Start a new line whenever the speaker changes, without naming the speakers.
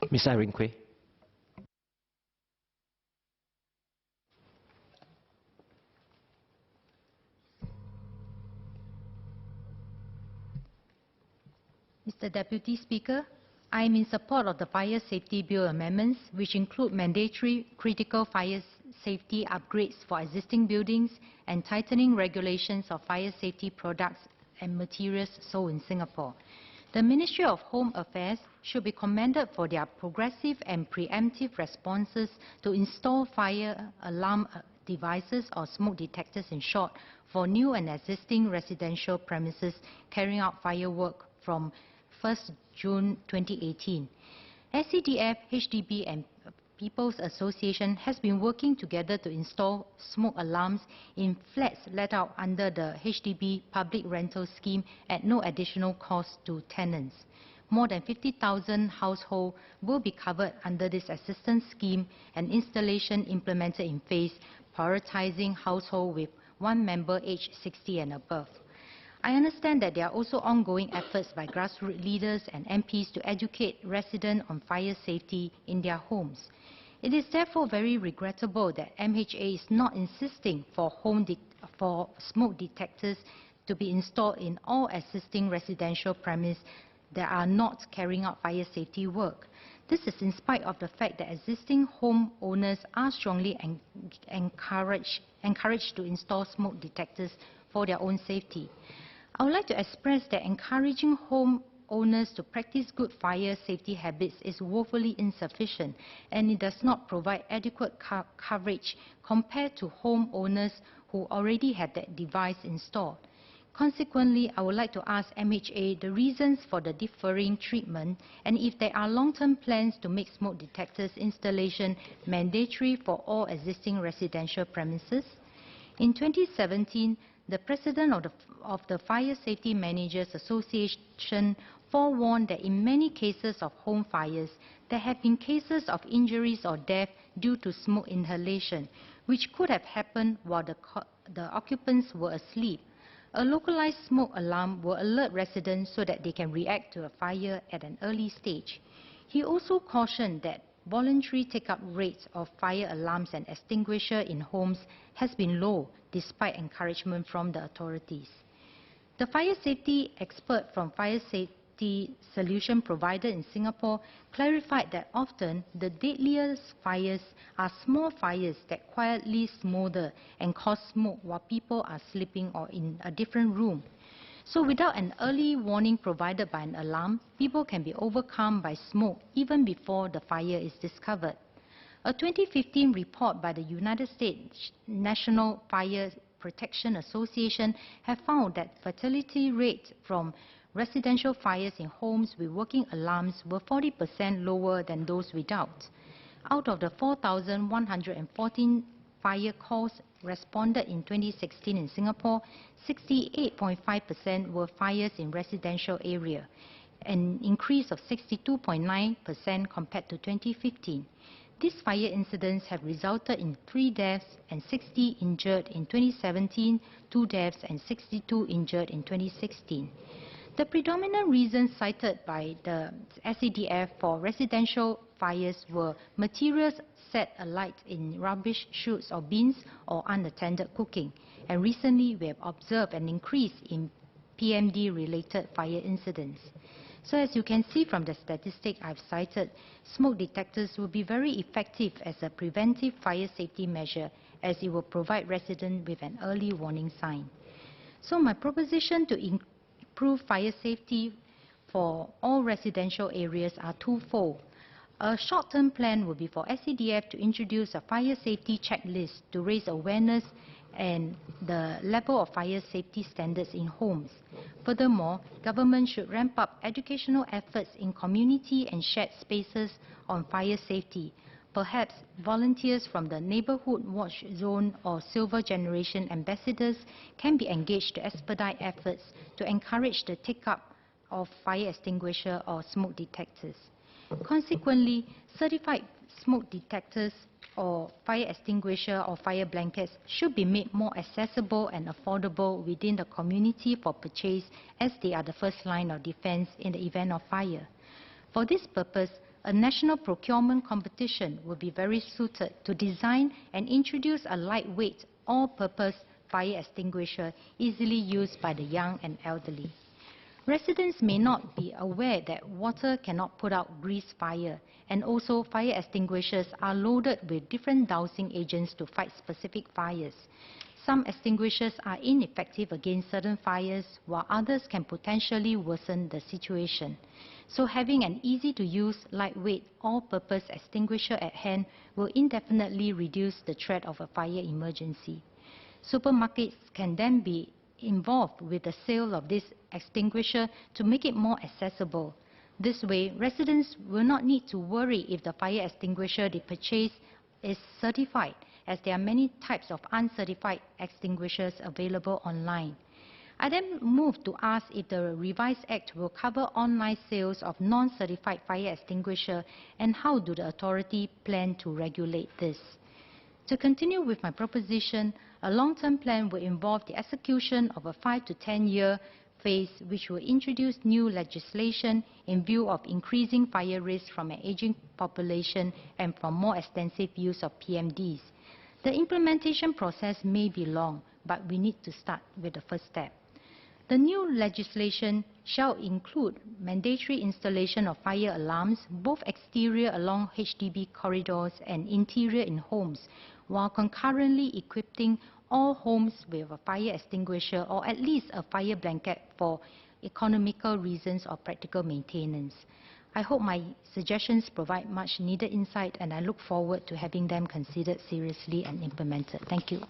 Ms. Irene Quay.
Mr. Deputy Speaker, I am in support of the Fire Safety Bill amendments, which include mandatory critical fire safety upgrades for existing buildings and tightening regulations of fire safety products and materials sold in Singapore. The Ministry of Home Affairs should be commended for their progressive and preemptive responses to install fire alarm devices or smoke detectors in short for new and existing residential premises carrying out firework from 1st June 2018. SCDF, HDB and People's Association has been working together to install smoke alarms in flats let out under the HDB public rental scheme at no additional cost to tenants. More than 50,000 households will be covered under this assistance scheme, and installation implemented in phase, prioritizing households with one member aged 60 and above. I understand that there are also ongoing efforts by grassroots leaders and MPs to educate residents on fire safety in their homes. It is therefore very regrettable that MHA is not insisting for smoke detectors to be installed in all existing residential premises that are not carrying out fire safety work. This is in spite of the fact that existing homeowners are strongly encouraged to install smoke detectors for their own safety. I would like to express that encouraging homeowners to practice good fire safety habits is woefully insufficient, and it does not provide adequate coverage compared to homeowners who already had that device installed. Consequently, I would like to ask MHA the reasons for the differing treatment and if there are long-term plans to make smoke detectors installation mandatory for all existing residential premises. In 2017, the President of the Fire Safety Managers Association forewarned that in many cases of home fires, there have been cases of injuries or death due to smoke inhalation, which could have happened while the occupants were asleep. A localized smoke alarm will alert residents so that they can react to a fire at an early stage. He also cautioned that voluntary take-up rates of fire alarms and extinguishers in homes has been low despite encouragement from the authorities. The fire safety expert from Fire Safety Solution Provider in Singapore clarified that often the deadliest fires are small fires that quietly smolder and cause smoke while people are sleeping or in a different room. So without an early warning provided by an alarm, people can be overcome by smoke even before the fire is discovered. A 2015 report by the United States National Fire Protection Association have found that fatality rates from residential fires in homes with working alarms were 40% lower than those without. Out of the 4,114 fire calls responded in 2016 in Singapore, 68.5% were fires in residential area, an increase of 62.9% compared to 2015. These fire incidents have resulted in 3 deaths and 60 injured in 2017, 2 deaths and 62 injured in 2016. The predominant reasons cited by the SCDF for residential fires were materials set alight in rubbish chutes or bins or unattended cooking. And recently we have observed an increase in PMD-related fire incidents. So as you can see from the statistic I've cited, smoke detectors will be very effective as a preventive fire safety measure, as it will provide residents with an early warning sign. So my proposition to improve fire safety for all residential areas are twofold. A short-term plan would be for SCDF to introduce a fire safety checklist to raise awareness and the level of fire safety standards in homes. Furthermore, government should ramp up educational efforts in community and shared spaces on fire safety. Perhaps volunteers from the neighborhood watch zone or silver generation ambassadors can be engaged to expedite efforts to encourage the take-up of fire extinguisher or smoke detectors. Consequently, certified smoke detectors or fire extinguisher or fire blankets should be made more accessible and affordable within the community for purchase, as they are the first line of defense in the event of fire. For this purpose, a national procurement competition would be very suited to design and introduce a lightweight, all-purpose fire extinguisher easily used by the young and elderly. Residents may not be aware that water cannot put out grease fire, and also fire extinguishers are loaded with different dousing agents to fight specific fires. Some extinguishers are ineffective against certain fires, while others can potentially worsen the situation. So having an easy-to-use, lightweight, all-purpose extinguisher at hand will indefinitely reduce the threat of a fire emergency. Supermarkets can then be involved with the sale of this extinguisher to make it more accessible. This way, residents will not need to worry if the fire extinguisher they purchase is certified, as there are many types of uncertified extinguishers available online. I then move to ask if the revised Act will cover online sales of non-certified fire extinguisher, and how do the authority plan to regulate this? To continue with my proposition, a long-term plan will involve the execution of a 5 to 10-year phase, which will introduce new legislation in view of increasing fire risk from an aging population and from more extensive use of PMDs. The implementation process may be long, but we need to start with the first step. The new legislation shall include mandatory installation of fire alarms, both exterior along HDB corridors and interior in homes, while concurrently equipping all homes with a fire extinguisher or at least a fire blanket for economical reasons or practical maintenance. I hope my suggestions provide much needed insight, and I look forward to having them considered seriously and implemented. Thank you.